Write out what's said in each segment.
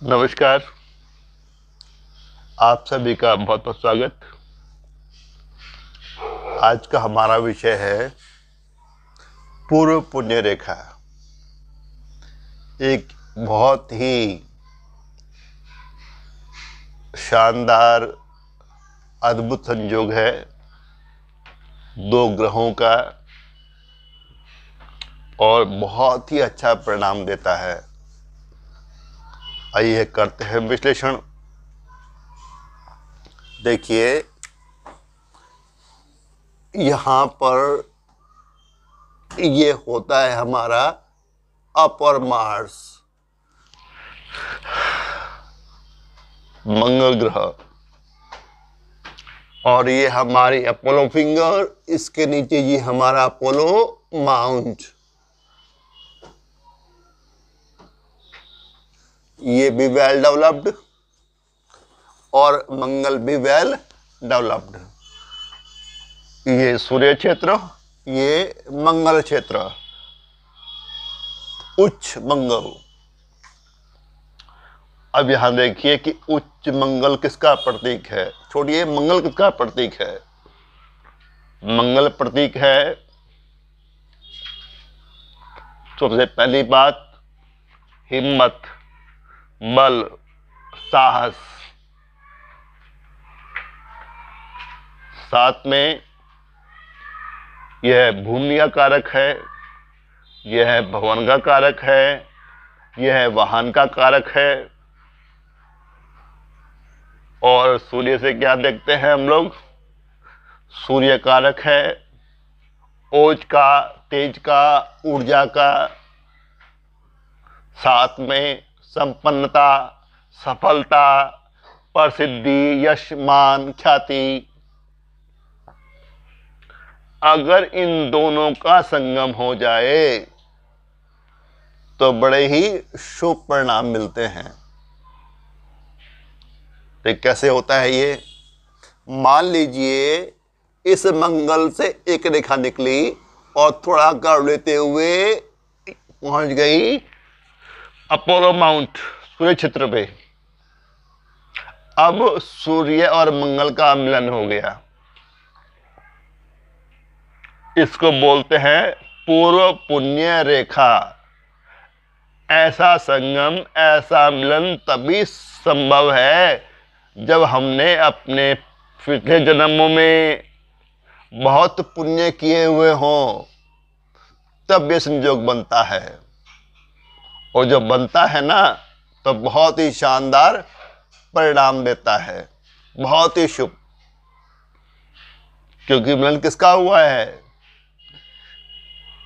नमस्कार। आप सभी का बहुत बहुत स्वागत। आज का हमारा विषय है पूर्व पुण्य रेखा। एक बहुत ही शानदार अद्भुत संयोग है दो ग्रहों का और बहुत ही अच्छा परिणाम देता है। आइए करते हैं विश्लेषण। देखिए, यहाँ पर ये होता है हमारा अपर मार्स, मंगल ग्रह, और ये हमारी अपोलो फिंगर, इसके नीचे ये हमारा अपोलो माउंट, ये भी वेल डेवलप्ड और मंगल भी वेल डेवलप्ड। ये सूर्य क्षेत्र, ये मंगल क्षेत्र, उच्च मंगल। अब यहां देखिए कि उच्च मंगल किसका प्रतीक है। छोड़िए, मंगल किसका प्रतीक है। मंगल प्रतीक है, सबसे पहली बात, हिम्मत, बल, साहस। साथ में यह भूमि का कारक है, यह भवन का कारक है, यह वाहन का कारक है। और सूर्य से क्या देखते हैं हम लोग, सूर्य कारक है ओज का, तेज का, ऊर्जा का। साथ में संपन्नता, सफलता, प्रसिद्धि, यश, मान, ख्याति। अगर इन दोनों का संगम हो जाए तो बड़े ही शुभ परिणाम मिलते हैं। तो कैसे होता है ये? मान लीजिए इस मंगल से एक रेखा निकली और थोड़ा कर्व लेते हुए पहुंच गई अपोलो माउंट, सूर्य क्षेत्र पे। अब सूर्य और मंगल का मिलन हो गया। इसको बोलते हैं पूर्व पुण्य रेखा। ऐसा संगम, ऐसा मिलन तभी संभव है जब हमने अपने पिछले जन्मों में बहुत पुण्य किए हुए हों, तब ये संयोग बनता है। और जब बनता है ना, तो बहुत ही शानदार परिणाम देता है, बहुत ही शुभ। क्योंकि मिलन किसका हुआ है?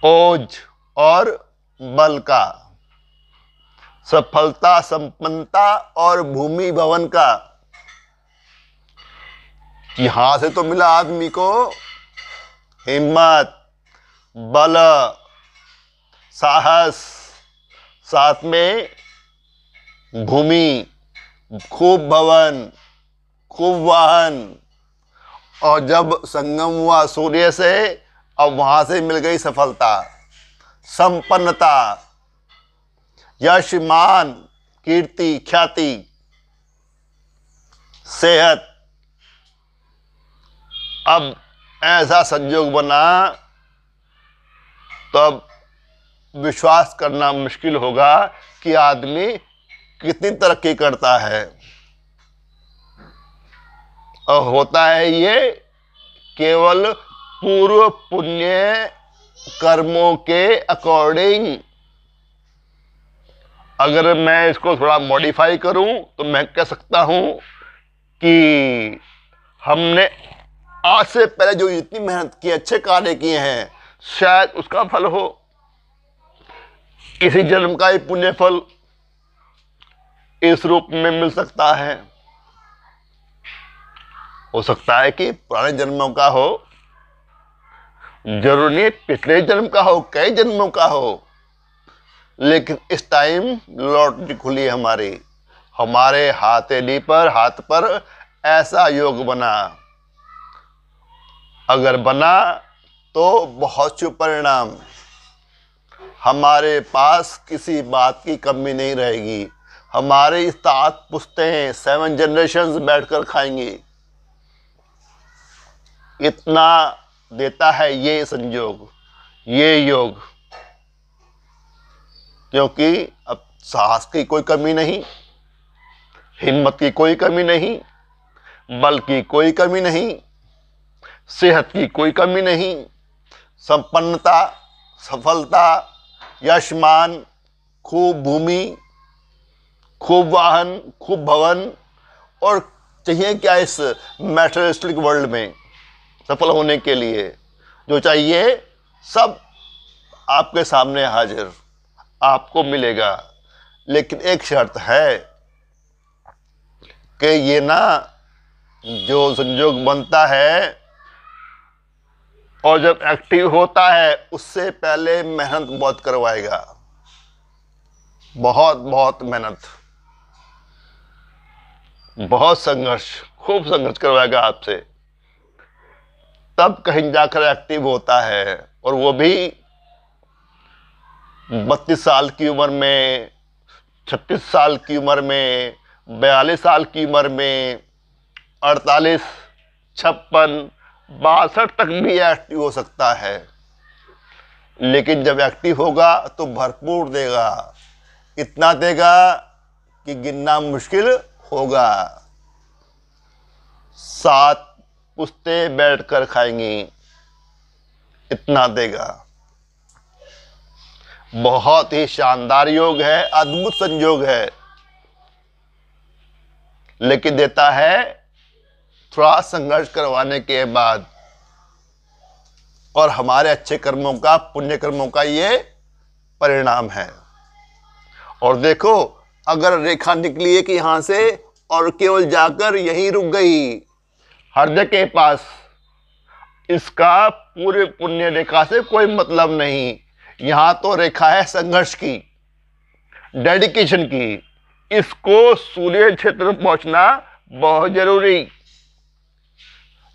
ओज और बल का, सफलता, संपन्नता और भूमि भवन का। यहां से तो मिला आदमी को हिम्मत, बल, साहस, साथ में भूमि, खूब भवन, खूब वाहन। और जब संगम हुआ सूर्य से, अब वहां से मिल गई सफलता, संपन्नता, यश, मान, कीर्ति, ख्याति, सेहत। अब ऐसा संयोग बना तो अब विश्वास करना मुश्किल होगा कि आदमी कितनी तरक्की करता है। और होता है ये केवल पूर्व पुण्य कर्मों के अकॉर्डिंग। अगर मैं इसको थोड़ा मॉडिफाई करूं तो मैं कह सकता हूं कि हमने आज से पहले जो इतनी मेहनत की, अच्छे कार्य किए हैं, शायद उसका फल हो। इसी जन्म का ही पुण्य फल इस रूप में मिल सकता है। हो सकता है कि पुराने जन्मों का हो, जरूरी नहीं पिछले जन्म का हो, कई जन्मों का हो। लेकिन इस टाइम लॉटरी खुली हमारे हाथ पर ऐसा योग बना। अगर बना तो बहुत शुभ परिणाम। हमारे पास किसी बात की कमी नहीं रहेगी। हमारे 7 पुश्तें 7 जनरेशंस बैठकर खाएंगी। इतना देता है ये संयोग, ये योग। क्योंकि अब साहस की कोई कमी नहीं, हिम्मत की कोई कमी नहीं, बल की कोई कमी नहीं, सेहत की कोई कमी नहीं, संपन्नता, सफलता, यशमान, खूब भूमि, खूब वाहन, खूब भवन, और चाहिए क्या इस मैटेरियलिस्टिक वर्ल्ड में सफल होने के लिए? जो चाहिए सब आपके सामने हाजिर, आपको मिलेगा। लेकिन एक शर्त है कि ये ना, जो संयोग बनता है और जब एक्टिव होता है उससे पहले मेहनत बहुत करवाएगा, बहुत बहुत मेहनत, बहुत संघर्ष, खूब संघर्ष करवाएगा आपसे, तब कहीं जाकर एक्टिव होता है। और वो भी 32 साल की उम्र में, 36 साल की उम्र में, 42 साल की उम्र में, 48, 56, 62 तक भी एक्टिव हो सकता है। लेकिन जब एक्टिव होगा तो भरपूर देगा, इतना देगा कि गिनना मुश्किल होगा। 7 पुश्तें बैठकर खाएंगी, इतना देगा। बहुत ही शानदार योग है, अद्भुत संयोग है। लेकिन देता है थोड़ा संघर्ष करवाने के बाद, और हमारे अच्छे कर्मों का, पुण्य कर्मों का ये परिणाम है। और देखो, अगर रेखा निकली है कि यहां से और केवल जाकर यहीं रुक गई हृदय के पास, इसका पूरे पुण्य रेखा से कोई मतलब नहीं। यहां तो रेखा है संघर्ष की, डेडिकेशन की। इसको सूर्य क्षेत्र पहुंचना बहुत जरूरी।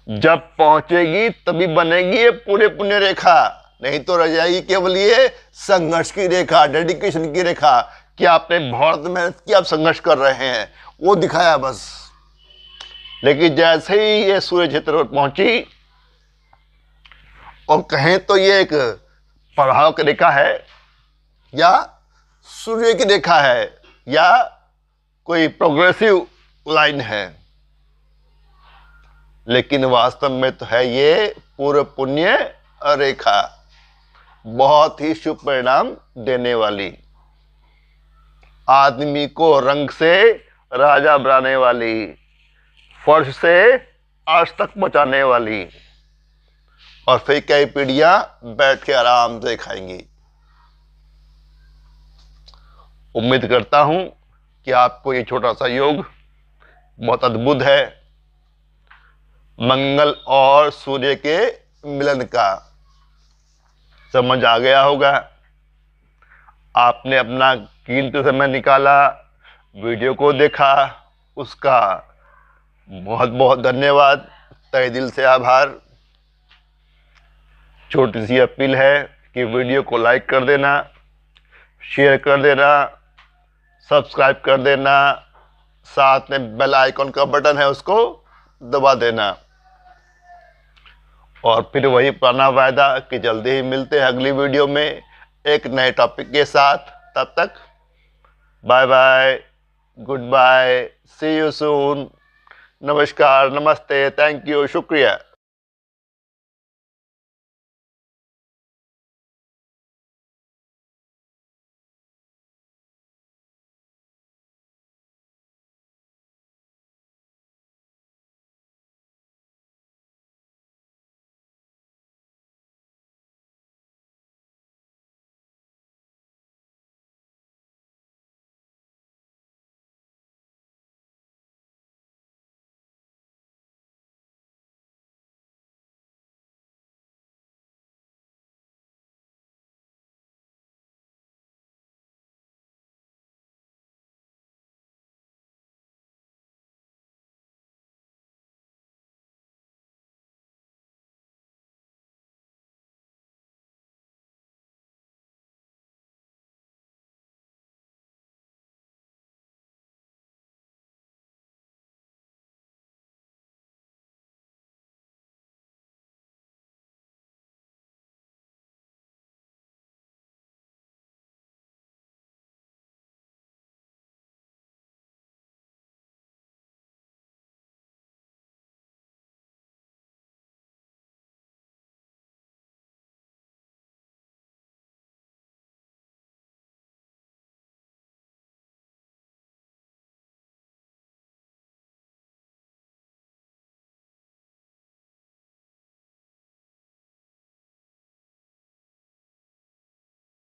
जब पहुंचेगी तभी बनेगी ये पूरे पुण्य रेखा, नहीं तो रह जाएगी केवल ये संघर्ष की रेखा, डेडिकेशन की रेखा कि आपने बहुत मेहनत की, आप संघर्ष कर रहे हैं, वो दिखाया बस। लेकिन जैसे ही ये सूर्य क्षेत्र पर पहुंची, और कहें तो ये एक प्रभाव की रेखा है, या सूर्य की रेखा है, या कोई प्रोग्रेसिव लाइन है, लेकिन वास्तव में तो है ये पूर्व पुण्य रेखा, बहुत ही शुभ परिणाम देने वाली, आदमी को रंग से राजा बनाने वाली, फर्श से अर्श तक पहुंचाने वाली, और फिर कई पीढ़ियां बैठ के आराम से खाएंगी। उम्मीद करता हूं कि आपको ये छोटा सा योग बहुत अद्भुत है, मंगल और सूर्य के मिलन का समझ आ गया होगा। आपने अपना कीमती समय निकाला, वीडियो को देखा, उसका बहुत बहुत धन्यवाद, तहे दिल से आभार। छोटी सी अपील है कि वीडियो को लाइक कर देना, शेयर कर देना, सब्सक्राइब कर देना, साथ में बेल आइकॉन का बटन है उसको दबा देना। और फिर वही पुराना वायदा कि जल्दी ही मिलते हैं अगली वीडियो में एक नए टॉपिक के साथ। तब तक bye bye, goodbye, see you soon, नमस्कार, नमस्ते, थैंक यू, शुक्रिया।